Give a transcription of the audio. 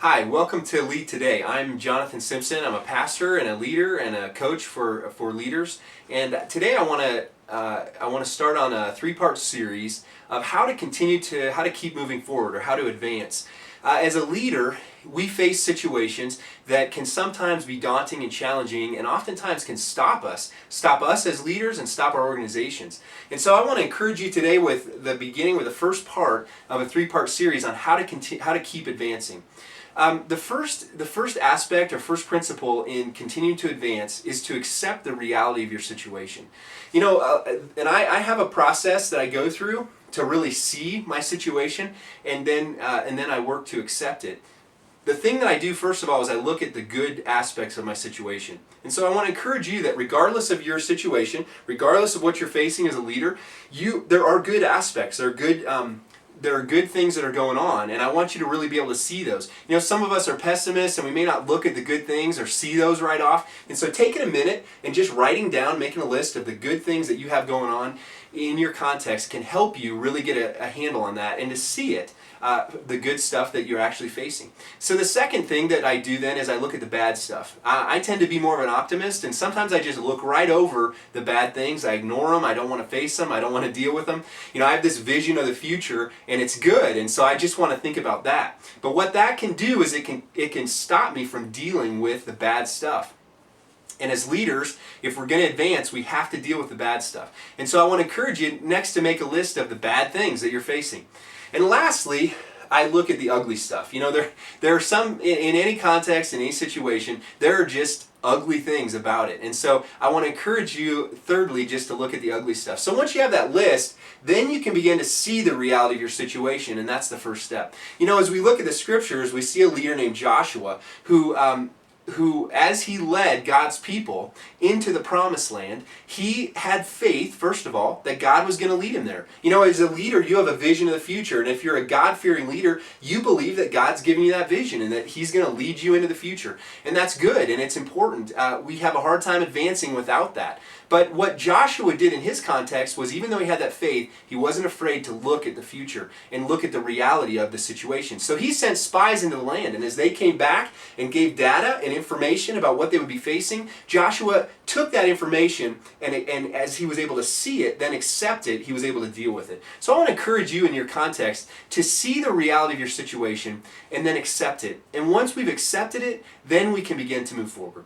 Hi, welcome to Lead Today. I'm Jonathan Simpson. I'm a pastor and a leader and a coach for leaders. And today I want to start on a three-part series of how to keep moving forward or how to advance. As a leader, we face situations that can sometimes be daunting and challenging, and oftentimes can stop us as leaders and stop our organizations. And so I want to encourage you today with the first part of a three-part series on how to keep advancing. The first aspect or first principle in continuing to advance is to accept the reality of your situation. And I have a process that I go through to really see my situation, and then I work to accept it. The thing that I do first of all is I look at the good aspects of my situation. And so I want to encourage you that regardless of your situation, regardless of what you're facing as a leader, there are good aspects. There are good things that are going on, and I want you to really be able to see those. Some of us are pessimists and we may not look at the good things or see those right off. And so taking a minute and just writing down, making a list of the good things that you have going on in your context can help you really get a handle on that and to see it. The good stuff that you're actually facing. So the second thing that I do then is I look at the bad stuff. I tend to be more of an optimist, and sometimes I just look right over the bad things. I ignore them. I don't want to face them. I don't want to deal with them. I have this vision of the future, and it's good, and so I just want to think about that. But what that can do is it can stop me from dealing with the bad stuff. And as leaders, if we're going to advance, we have to deal with the bad stuff. And so I want to encourage you next to make a list of the bad things that you're facing. And lastly, I look at the ugly stuff. There are some, in any context, in any situation, there are just ugly things about it. And so I want to encourage you, thirdly, just to look at the ugly stuff. So once you have that list, then you can begin to see the reality of your situation, and that's the first step. As we look at the scriptures, we see a leader named Joshua who as he led God's people into the promised land, he had faith, first of all, that God was going to lead him there. As a leader, you have a vision of the future, and if you're a God-fearing leader, you believe that God's giving you that vision and that he's going to lead you into the future. And that's good, and it's important. We have a hard time advancing without that. But what Joshua did in his context was, even though he had that faith, he wasn't afraid to look at the future and look at the reality of the situation. So he sent spies into the land, and as they came back and gave data and information about what they would be facing, Joshua took that information and as he was able to see it, then accept it, he was able to deal with it. So I want to encourage you in your context to see the reality of your situation and then accept it. And once we've accepted it, then we can begin to move forward.